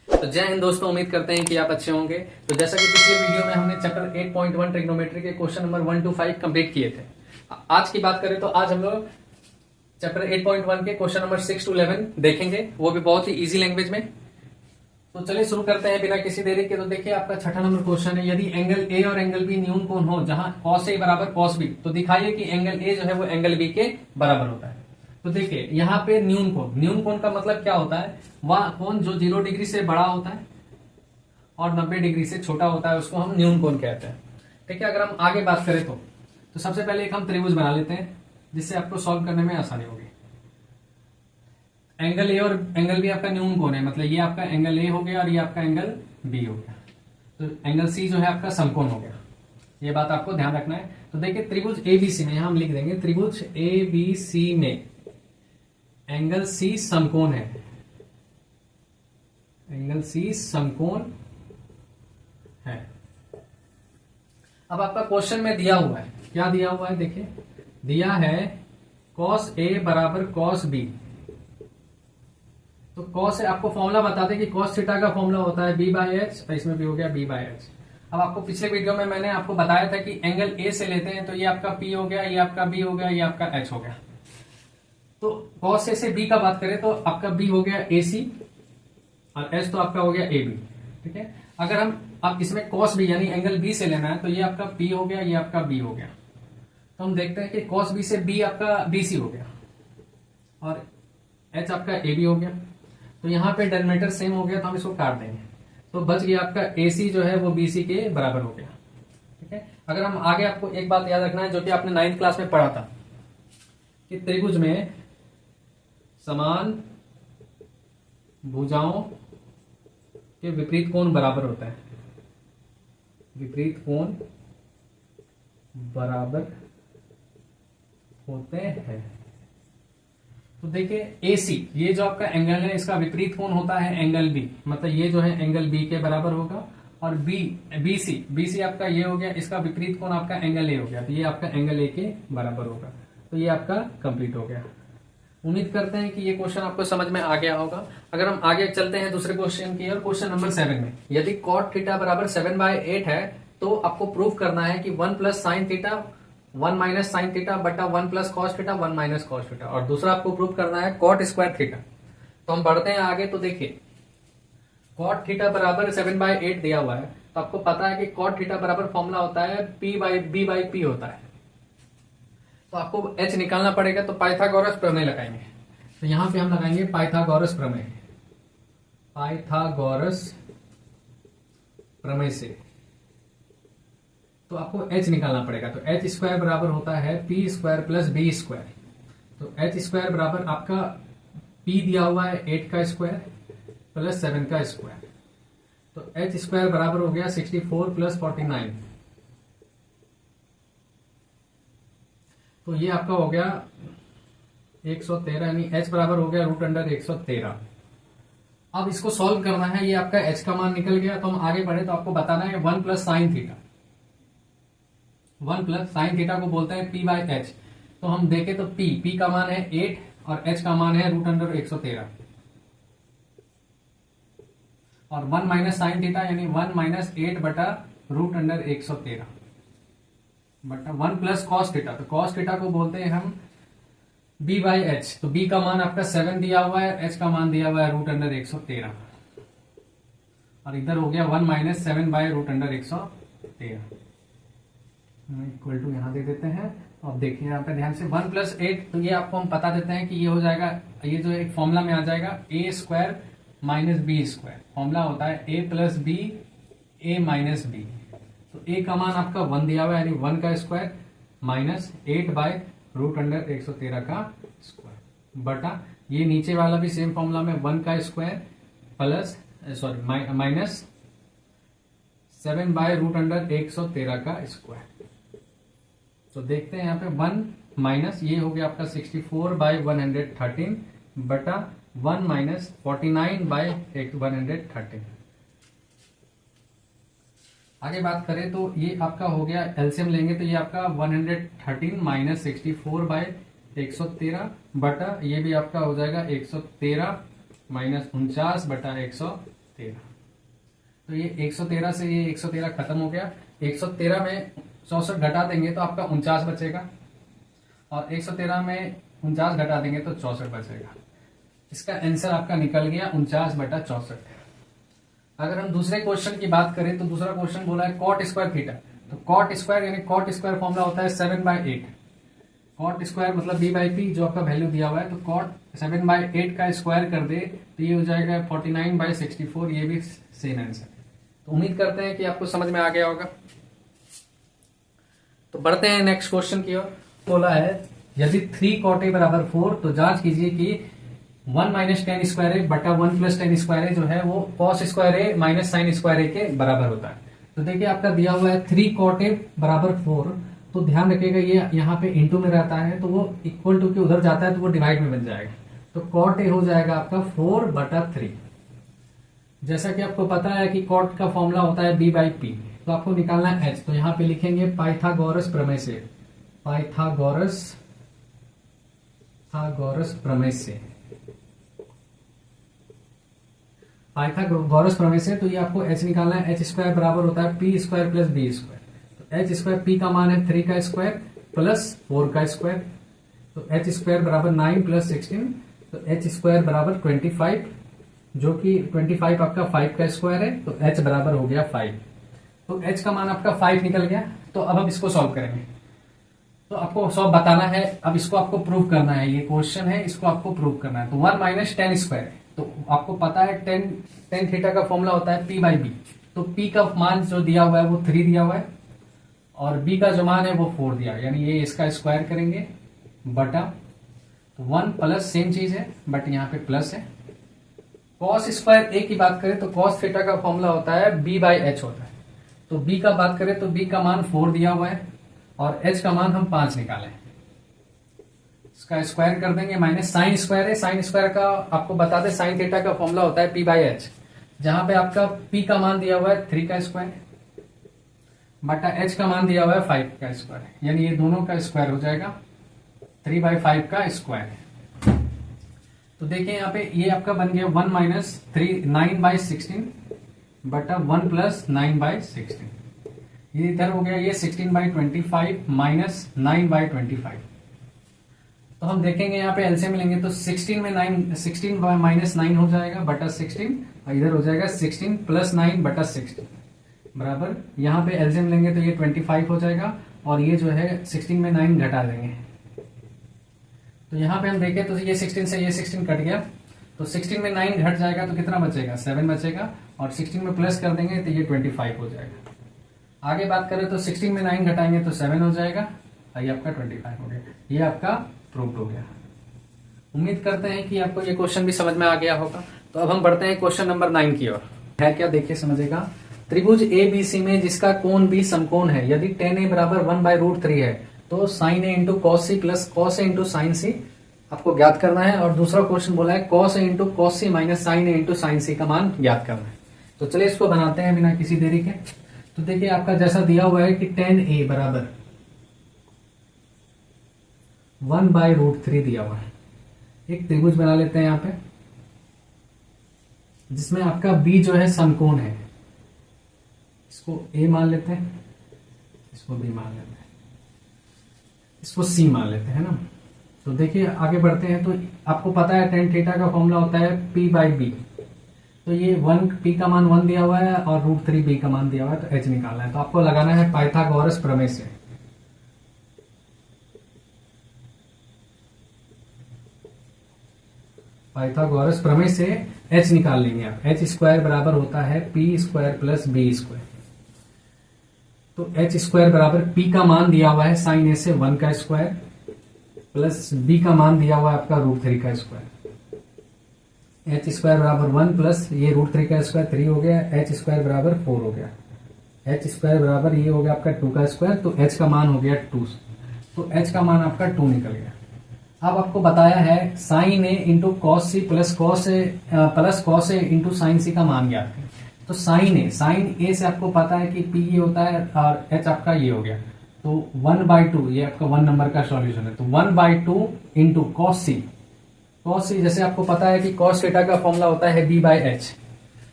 तो जय हिंद दोस्तों, उम्मीद करते हैं कि आप अच्छे होंगे। तो जैसा कि पिछले वीडियो में हमने चैप्टर 8.1 ट्रिग्नोमेट्री के क्वेश्चन नंबर 1 to 5 कंप्लीट किए थे। आज की बात करें तो आज हम लोग चैप्टर 8.1 के क्वेश्चन नंबर 6 to 11 देखेंगे, वो भी बहुत ही इजी लैंग्वेज में। तो चलिए शुरू करते हैं बिना किसी देरी के। तो देखिए आपका छठा नंबर क्वेश्चन है, यदि एंगल ए और एंगल बी न्यून कोण हो जहां cos ए बराबर cos बी, तो दिखाइए कि एंगल ए जो है वो एंगल बी के बराबर होता है। तो देखिए यहाँ पे न्यून कोण का मतलब क्या होता है, वह कोण जो 0 डिग्री से बड़ा होता है और 90 डिग्री से छोटा होता है, उसको हम न्यून कोण कहते हैं। ठीक है, अगर हम आगे बात करें तो सबसे पहले एक हम त्रिभुज बना लेते हैं जिससे आपको सॉल्व करने में आसानी होगी। एंगल ए और एंगल बी आपका न्यून कोण है, मतलब ये आपका एंगल ए हो गया और ये आपका एंगल बी हो गया। तो एंगल सी जो है आपका समकोण हो गया, ये बात आपको ध्यान रखना है। तो देखिए त्रिभुज एबीसी में यहां हम लिख देंगे, त्रिभुज एबीसी में एंगल सी समकोण है, एंगल सी समकोण है। अब आपका क्वेश्चन में दिया हुआ है, क्या दिया हुआ है देखिए, दिया है cos A बराबर cos B। तो cos से आपको फॉर्मूला बताते कि cos थीटा का फॉर्मूला होता है b/h, तो इसमें भी हो गया b/h। अब आपको पिछले वीडियो में मैंने आपको बताया था कि एंगल A से लेते हैं तो ये आपका P हो गया, ये आपका B हो गया, ये आपका H हो गया। तो cos A से B का बात करें तो आपका B हो गया AC और H तो आपका हो गया AB। ठीक है, अगर हम अब इसमें cos B यानी एंगल B से लेना है तो ये आपका P हो गया, ये आपका B हो गया। तो हम देखते हैं कि cos B से B आपका BC हो गया और H आपका AB हो गया। तो यहाँ पे डेनोमिनेटर सेम हो गया तो हम इसको काट देंगे, तो बच गया आपका AC जो है वो BC के बराबर हो गया। ठीक है, अगर हम आगे, आपको एक बात याद रखना है जो कि आपने 9th क्लास में पढ़ा था कि त्रिभुज में समान भुजाओं के विपरीत कोण बराबर होता है, विपरीत कोण बराबर होते हैं। तो देखिए AC ये जो आपका एंगल है इसका विपरीत कोण होता है एंगल B, मतलब ये जो है एंगल B के बराबर होगा। और BC आपका ये हो गया, इसका विपरीत कोण आपका एंगल A हो गया, तो ये आपका एंगल A के बराबर होगा। तो ये आपका कंप्लीट हो गया। उम्मीद करते हैं कि ये क्वेश्चन आपको समझ में आ गया होगा। अगर हम आगे चलते हैं दूसरे क्वेश्चन की ओर, क्वेश्चन नंबर 7 में यदि cot थीटा बराबर 7/8 है तो आपको प्रूव करना है कि 1 plus sine theta 1 minus sine theta बटा 1 plus cos theta 1 minus cos theta, और दूसरा आपको प्रूव करना है कॉट स्क्वायर थीटा। तो हम बढ़ते हैं आगे। तो देखिए कॉट थीटा बराबर 7/8 दिया हुआ है, तो आपको पता है कि कॉट थीटा बराबर फॉर्मूला होता है P/B/P होता है। तो आपको H निकालना पड़ेगा, तो पाइथागोरस प्रमेय लगाएंगे। तो यहां पे हम लगाएंगे पाइथागोरस प्रमेय, पाइथागोरस प्रमेय से तो आपको H निकालना पड़ेगा। तो H स्क्वायर बराबर होता है P square plus B square. तो H स्क्वायर बराबर आपका P दिया हुआ है 8 का स्क्वायर प्लस 7 का स्क्वायर। तो H स्क्वायर बराबर हो गया 64 प्लस 49। तो ये आपका हो गया 113, यानी H बराबर हो गया √113। अब इसको सॉल्व करना है, ये आपका H का मान निकल गया। तो हम आगे बढ़े तो आपको बताना है 1 plus sine theta, 1 plus sine theta को बोलते हैं P/H। तो हम देखें तो P का मान है 8 और H का मान है √113, और 1 माइनस साइन थीटा यानी 1 माइनस 8 बटा √113 बटा 1 प्लस कॉस थीटा। तो कॉस थीटा को बोलते हैं हम B/H। तो B का मान आपका 7 दिया हुआ है, H का मान दिया हुआ है √113, और इधर हो गया 1 माइनस 7/√113 इक्वल टू यहां दे देते हैं। अब देखिए यहाँ पे ध्यान से 1 प्लस 8, तो ये आपको हम बता देते हैं कि ये हो जाएगा, ये जो एक फॉर्मूला में आ जाएगा A square minus B square. Formula होता है A plus B A minus B। तो A का मान आपका 1 दिया हुआ है यानी 1 का स्क्वायर माइनस 8/√113 का स्क्वायर बटा ये नीचे वाला भी सेम फॉर्मूला में 1 का स्क्वायर प्लस माइनस 7/√113 का स्क्वायर। तो देखते हैं यहाँ पे 1 माइनस ये हो गया आपका 64/113 बटा 1 माइनस 49/113। आगे बात करें तो ये आपका हो गया, एलसीएम लेंगे तो ये आपका 113 माइनस 64/113 बटा ये भी आपका हो जाएगा 113 माइनस 49 बटा 113। 13। तो ये 113 से ये 113 खत्म हो गया। 113 में 64 घटा देंगे तो आपका 49 बचेगा, और 113 में 49 घटा देंगे तो 64 बचेगा। इसका आंसर आपका निकल गया 49/64। अगर हम दूसरे क्वेश्चन की बात करें तो दूसरा क्वेश्चन बोला है कॉट स्क्वायर थीटा। तो कॉट स्क्वायर यानी कॉट स्क्वायर फॉर्मूला होता है 7/8। कॉट स्क्वायर मतलब b/p जो आपका वैल्यू दिया हुआ है, तो कॉट 7/8 का स्क्वायर कर दे तो ये हो जाएगा 49/64। ये भी सेम आंसर। तो उम्मीद करते हैं कि आपको समझ में आ गया होगा। तो बढ़ते हैं नेक्स्ट क्वेश्चन की ओर। बोला है यदि 3 cot a = 4 तो जांच कीजिए कि 1 - tan स्क्वायर a बटा 1 + tan स्क्वायर a जो है वो cos square a - sin square a के बराबर होता है। तो देखिए आपका दिया हुआ है 3 cot a = 4, तो ध्यान रखिएगा ये यहाँ पे इंटू में रहता है तो वो इक्वल टू के उधर जाता है तो वो डिवाइड में बन जाएगा। तो cot a हो जाएगा आपका 4/3। जैसा कि आपको पता है कि cot का फॉर्मूला होता है b/p, तो आपको निकालना है h। तो यहाँ पे लिखेंगे पाइथागोरस प्रमेय से, पाइथागोरस प्रमेय से, पाइथागोरस प्रमेय से। तो ये आपको h निकालना है। h² बराबर होता है p² + b²। तो h² p का मान है 3 का स्क्वायर प्लस 4 का स्क्वायर। तो h² बराबर 9 + 16। तो h² बराबर 25, जो कि 25 आपका 5 का स्क्वायर है। तो h बराबर हो गया 5। तो h का मान आपका 5 निकल गया। तो अब हम इसको सॉल्व करेंगे। तो आपको सॉल्व बताना है, अब इसको आपको प्रूव करना है। ये क्वेश्चन है, इसको आपको प्रूव करना है। तो 1 - tan स्क्वायर, तो आपको पता है tan थीटा का फॉर्मूला होता है p/b। तो p का मान जो दिया हुआ है वो 3 दिया हुआ है, और b का जो मान है वो 4 दिया, यानी ये इसका स्क्वायर करेंगे बटा 1 प्लस सेम चीज है बट यहाँ पे प्लस है। cos स्क्वायर a की बात करें तो cos थीटा का फॉर्मूला होता है b/h होता है। तो b का बात करें तो b का मान 4 दिया हुआ है और h का मान हम 5 निकाले। इसका स्क्वायर कर देंगे माइनस साइन स्क्वायर है। साइन स्क्वायर का आपको बता दें साइन थीटा का फॉर्मूला होता है p/h, जहां पे आपका p का मान दिया हुआ है 3 का स्क्वायर बटा h का मान दिया हुआ है 5 का स्क्वायर, यानी ये दोनों का स्क्वायर हो जाएगा 3/5 का स्क्वायर। तो देखिए यहाँ पे ये आपका बन गया 1 - 3 9/16 बटा 1 + 9/16। ये इधर हो गया ये 16/25 माइनस 9/25। तो हम देखेंगे यहाँ पे एलसीएम लेंगे तो 16 में 9 16 - 9 हो जाएगा बटा 16, और इधर हो जाएगा 16 + 9 बटा 16 बराबर। यहाँ पे एलसीएम लेंगे तो ये 25 हो जाएगा, और ये जो है 16 में 9 घटा देंगे। तो यहाँ पे हम देखें तो ये 16 से ये 16 कट गया, तो 16 में 9 घट जाएगा तो कितना बचेगा 7 बचेगा, और 16 में प्लस कर देंगे तो ये 25 हो जाएगा। आगे बात करें तो 16 में 9 घटाएंगे तो 7 हो जाएगा, और ये आपका 25 हो गया। ये आपका प्रूव हो गया। उम्मीद करते हैं कि आपको ये क्वेश्चन भी समझ में आ गया होगा। तो अब हम बढ़ते हैं क्वेश्चन नंबर 9 की ओर। है क्या, देखिए समझेगा। त्रिभुज ABC में जिसका कोण B समकोण है, यदि tan A = 1/√3 है तो sin A × cos C plus cos A × sin C आपको ज्ञात करना है। और दूसरा क्वेश्चन बोला है cos A × cos C minus sin A × sin C का मान ज्ञात करना है। तो चलिए इसको बनाते हैं बिना किसी देरी के। तो देखिए आपका जैसा दिया हुआ है कि tan A = 1/√3 दिया हुआ है। एक त्रिभुज बना लेते हैं यहाँ पे, जिसमें आपका B जो है समकोण है। इसको A मान लेते हैं, इसको B मान लेते हैं, इसको C मान लेते हैं ना। तो देखिए आगे बढ़ते हैं। तो आपको पता है tan थीटा का फॉर्मूला होता है p/b। तो ये 1 p का मान 1 दिया हुआ है और √3 b का मान दिया हुआ है, तो h निकालना है। तो आपको लगाना है पाइथागोरस प्रमेय से। पाइथागोरस प्रमेय से h निकाल लेंगे आप। h² बराबर होता है p² + b²। तो h² बराबर p का मान दिया हुआ है sin A से 1 का स्क्वायर प्लस b का मान दिया हुआ है आपका √3 का स्क्वायर। h² बराबर 1 प्लस ये √3 का स्क्वायर 3 हो गया, h² बराबर 4 हो गया, h² बराबर ये हो गया आपका 2 का स्क्वायर। तो h का मान हो गया 2, तो h का मान आपका 2 निकल गया। अब आपको बताया है sin A × cos C plus cos A × sin C का मान ज्ञात है। तो sin A से आपको पता है कि p ये होता है और h आपका ये हो गया। तो 1/2 ये आपका 1 नंबर का सॉल्यूशन है। तो 1/2 × cos C जैसे आपको पता है कि cos थीटा का फॉर्मूला होता है b/h।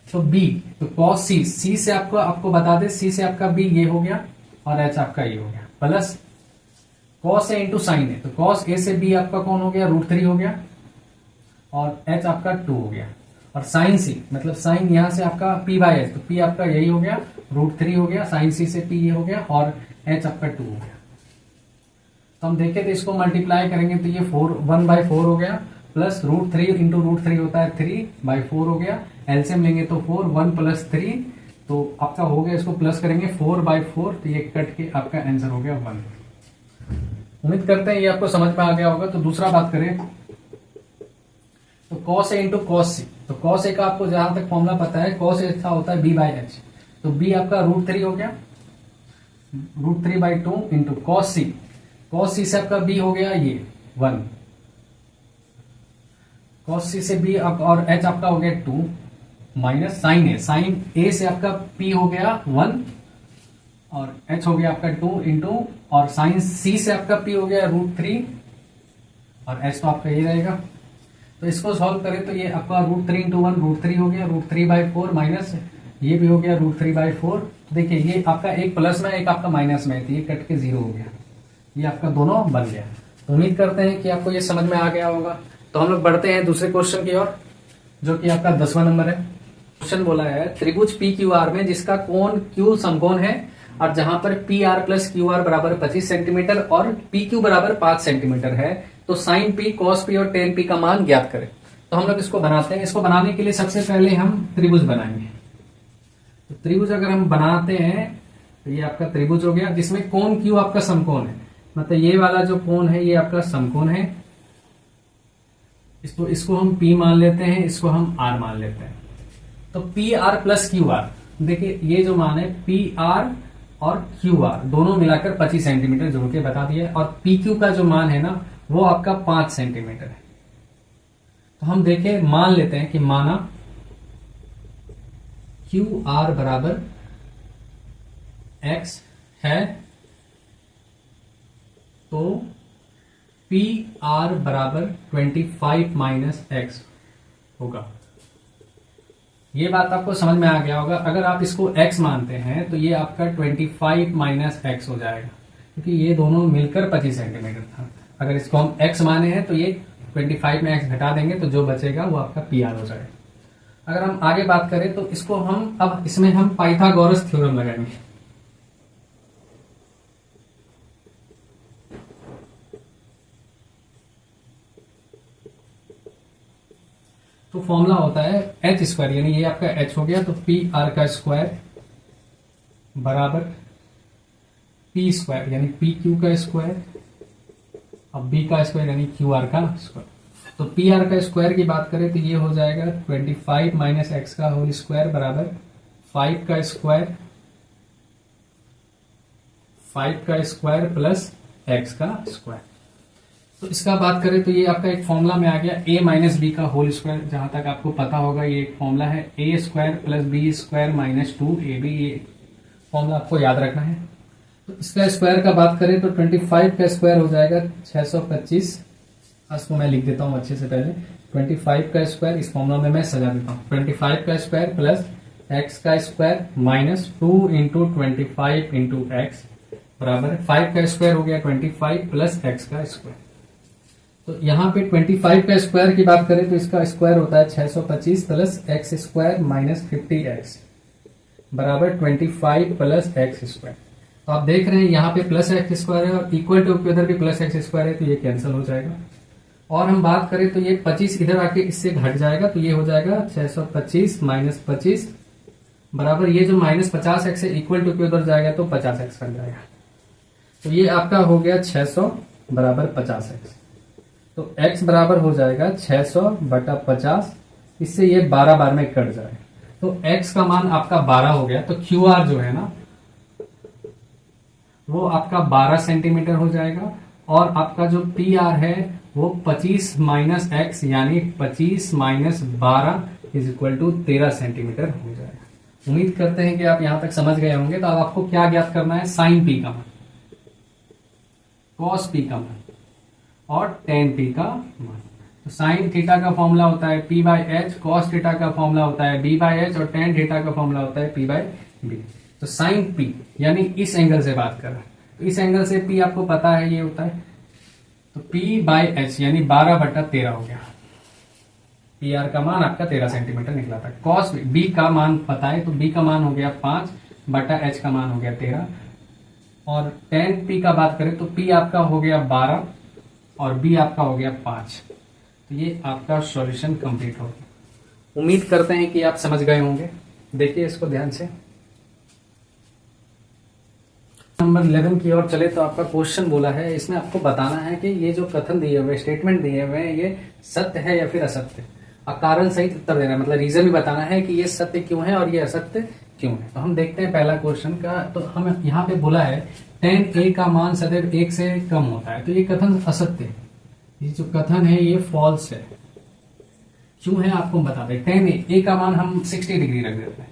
तो बी, तो कॉस सी, सी से आपको बता दे, सी से आपका बी ये हो गया और एच आपका ये हो गया, plus cos A into sine ए, तो कॉस ए से बी आपका कौन हो गया, √3 हो गया और एच आपका 2 हो गया, और साइन सी मतलब साइन यहां से आपका पी बाय एच, तो पी आपका यही हो गया √3 हो गया, साइन सी से पी ये हो गया और एच आपका 2 हो गया। तो हम देखें तो इसको मल्टीप्लाई करेंगे तो ये 1/4 हो गया, प्लस √3 इंटू √3 होता है 3/4 हो गया, एलसीएम लेंगे तो 4, 1 + 3 तो आपका हो गया, इसको प्लस करेंगे 4/4, तो ये कट के आपका आंसर हो गया 1। उम्मीद करते हैं ये आपको समझ में आ गया होगा। तो दूसरा बात करें तो cos a इंटू कॉस सी, तो cos a का आपको जहां तक फॉर्मूला पता है, cos a था होता है b/h, तो b आपका √3 हो गया, √3/2 इंटू cos c से आपका b हो गया ये 1, cos c से b और h आपका हो गया 2 माइनस साइन a से आपका p हो गया 1 और h हो गया आपका 2 इंटू और साइन c से आपका p हो गया √3 और h तो आपका ये रहेगा। तो इसको सॉल्व करें तो ये आपका √3 इंटू 1 √3 हो गया, √3/4 माइनस ये भी हो गया √3/4। तो देखिए ये आपका एक प्लस में एक आपका माइनस में है, तो ये कट के 0 हो गया, ये आपका दोनों बन गया। तो उम्मीद करते हैं कि आपको ये समझ में आ गया होगा। तो हम लोग बढ़ते हैं दूसरे क्वेश्चन की ओर, जो कि आपका 10वां नंबर है। क्वेश्चन बोला है त्रिभुज PQR में जिसका कोण Q समकोण है और जहां पर PR + QR बराबर 25 सेंटीमीटर और PQ बराबर 5 सेंटीमीटर है, तो साइन P, cos P और tan P का मान ज्ञात करें। तो हम लोग इसको बनाते हैं। इसको बनाने के लिए सबसे पहले हम त्रिभुज बनाएंगे। तो त्रिभुज अगर हम बनाते हैं तो ये आपका त्रिभुज हो गया जिसमें कोण Q आपका समकोण है, मतलब ये वाला जो कोण है ये आपका समकोण है। इसको हम P मान लेते हैं, इसको हम R मान लेते हैं। तो PR + QR, देखिए ये जो मान है PR और QR दोनों मिलाकर 25 सेंटीमीटर जोड़ के बता दिया, और PQ का जो मान है ना वो आपका 5 सेंटीमीटर है। तो हम देखें, मान लेते हैं कि माना QR बराबर X है तो PR बराबर 25 - X होगा। ये बात आपको समझ में आ गया होगा। अगर आप इसको x मानते हैं तो ये आपका 25 - x हो जाएगा, क्योंकि ये दोनों मिलकर 25 सेंटीमीटर था। अगर इसको हम x माने हैं तो ये 25 में x घटा देंगे तो जो बचेगा वो आपका PR हो जाएगा। अगर हम आगे बात करें तो इसको हम अब इसमें हम पाइथागोरस थ्योरम लगाएंगे। तो फॉर्मूला होता है h², यानी ये आपका h हो गया, तो PR का स्क्वायर बराबर P² यानी PQ का स्क्वायर, अब B का स्क्वायर यानी QR का स्क्वायर। तो PR का स्क्वायर की बात करें तो ये हो जाएगा 25 - x का होल स्क्वायर बराबर 5 का स्क्वायर प्लस x का स्क्वायर। तो इसका बात करें तो ये आपका एक फॉर्मूला में आ गया a - b का होल स्क्वायर। जहां तक आपको पता होगा ये एक फॉर्मूला है a² + b² - 2ab, ये फॉर्मूला आपको याद रखना है। तो इसका स्क्वायर का बात करें तो 25 का स्क्वायर हो जाएगा 625। इसको मैं लिख देता हूं अच्छे से पहले, 25 का स्क्वायर इस फॉर्मूला में मैं सजा देता हूं, 25 का स्क्वायर प्लस x का स्क्वायर माइनस 2 × 25 × x बराबर 5 का स्क्वायर हो गया 25 प्लस x का स्क्वायर। तो यहाँ पे 25 का स्क्वायर की बात करें तो इसका स्क्वायर होता है 625 प्लस x² माइनस 50x बराबर 25 प्लस x²। तो आप देख रहे हैं यहाँ पे प्लस x² है और इक्वल टू उधर भी प्लस x² है, तो ये कैंसिल हो जाएगा। और हम बात करें तो ये 25 इधर आके इससे घट जाएगा, तो ये हो जाएगा 625 माइनस 25 बराबर ये जो -50x है इक्वल टू के उधर जाएगा तो 50x बन जाएगा। तो ये आपका हो गया 600 बराबर 50x। तो x बराबर हो जाएगा 600/50, इससे ये 12 बार में कट जाएगा, तो x का मान आपका 12 हो गया। तो QR जो है ना वो आपका 12 सेंटीमीटर हो जाएगा, और आपका जो PR है वो 25 - x यानी 25 - 12 = 13 सेंटीमीटर हो जाएगा। उम्मीद करते हैं कि आप यहां तक समझ गए होंगे। तो अब आपको क्या ज्ञात करना है, साइन P का मान, cos P का मान और tan P का मान। तो साइन थीटा का फॉर्मूला होता है P by H, cos theta का फॉर्मूला होता है B बाय एच और टेन थीटा का फॉर्मूला होता है P बाय बी। तो साइन P यानी इस एंगल से बात कर रहे हैं, तो इस एंगल से P आपको पता है ये होता है, तो P बाय एच यानी 12/13 हो गया। पी आर का मान आपका 13 सेंटीमीटर निकला था। कॉस बी का मान पता है, तो बी का मान हो गया 5/h का मान हो गया 13, और टेन पी का बात करें तो पी आपका हो गया 12 और बी आपका हो गया 5। तो ये आपका सॉल्यूशन कंप्लीट हो गया। उम्मीद करते हैं कि आप समझ गए होंगे। देखिए इसको ध्यान से। नंबर 11 की ओर चले तो आपका क्वेश्चन बोला है, इसमें आपको बताना है कि ये जो कथन दिए हुए, स्टेटमेंट दिए हुए हैं, ये सत्य है या फिर असत्य। कारण सहित उत्तर देना, मतलब रीजन भी बताना है कि ये सत्य क्यों है और ये असत्य क्यों है। तो हम देखते हैं पहला क्वेश्चन का। तो हम यहाँ पे बोला है tan a का मान सदैव 1 से कम होता है, तो ये कथन असत्य है। ये जो कथन है ये फॉल्स है। क्यों है आपको बता दें। tan a का मान हम 60 डिग्री रख देते हैं,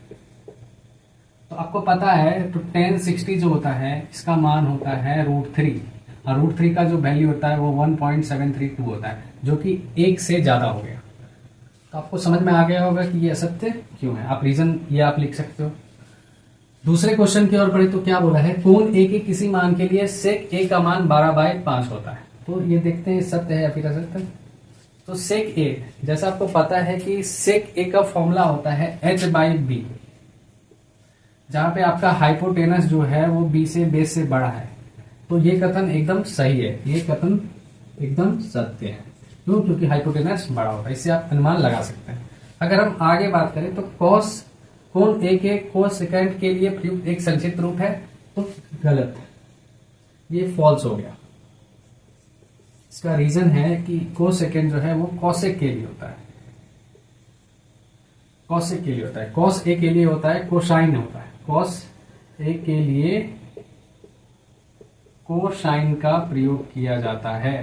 तो आपको पता है तो tan 60 जो होता है इसका मान होता है √3, और √3 का जो वैल्यू होता है वो 1.732 होता है, जो कि 1 से ज्यादा हो गया। तो आपको समझ में आ गया होगा कि ये असत्य क्यों है। आप रीजन ये आप लिख सकते हो। दूसरे क्वेश्चन की ओर पढ़े तो क्या बोला है, कोण ए के किसी मान के लिए सेक ए का मान 12/5 होता है। तो ये देखते हैं सत्य है या फिर असत्य। तो सेक ए, जैसा आपको पता है कि सेक ए का फॉर्मूला होता है h/b, जहां पे आपका हाइपोटेनस जो है वो बी से बेस से बड़ा है। तो ये कथन एकदम सही है, ये कथन एकदम सत्य है। क्यों? क्योंकि हाइपोटेनस बड़ा होता है। इससे आप अनुमान लगा सकते हैं। अगर हम आगे बात करें तो कॉस कोण ए के कोस सेकेंड के लिए प्रयुक्त एक संक्षिप्त रूप है, तो गलत है, ये फॉल्स हो गया। इसका रीजन है कि कोस सेकेंड जो है वो कॉसेक के लिए होता है, कॉसेक के लिए होता है। कॉस ए के लिए होता है कोसाइन होता है। कॉस ए के लिए कोसाइन का प्रयोग किया जाता है।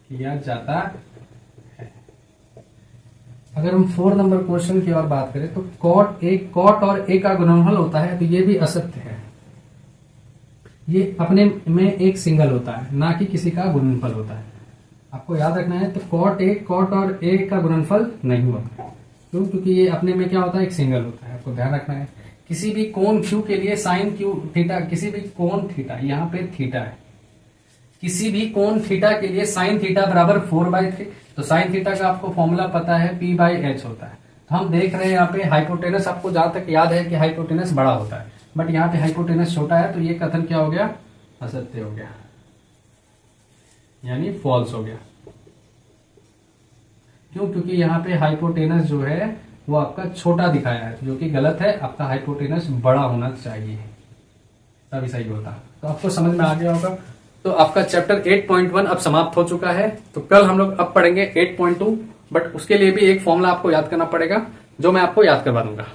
किया जाता है। अगर हम 4 नंबर क्वेश्चन की ओर बात करें तो कॉट और ए का गुणनफल होता है, तो ये भी असत्य है। ये अपने में एक सिंगल होता है, ना कि किसी का गुणनफल होता है। आपको याद रखना है। तो कॉट और ए का गुणनफल नहीं होता है। क्यों? क्योंकि ये अपने में क्या होता है, एक सिंगल होता है। आपको ध्यान रखना है। किसी भी कोण क्यू के लिए साइन क्यू थीटा, किसी भी कोण थीटा, यहाँ पे थीटा है, किसी भी कोण थीटा के लिए साइन थीटा बराबर 4/3। तो साइन थीटा का आपको फॉर्मूला पता है P/h होता है। तो हम देख रहे हैं यहाँ पे हाइपोटेनस, आपको जहां तक याद है कि हाइपोटेनस बड़ा होता है, बट यहाँ पे हाइपोटेनस छोटा है। तो ये कथन क्या हो गया, असत्य हो गया, यानी फॉल्स हो गया। क्यों? क्योंकि यहाँ पे हाइपोटेनस जो है वो आपका छोटा दिखाया है, जो कि गलत है। आपका हाइपोटेनस बड़ा होना चाहिए, तभी सही होता। तो आपको समझ में आ गया होगा। तो आपका चैप्टर 8.1 अब समाप्त हो चुका है। तो कल हम लोग अब पढ़ेंगे 8.2, बट उसके लिए भी एक फॉर्मूला आपको याद करना पड़ेगा, जो मैं आपको याद करवा दूंगा।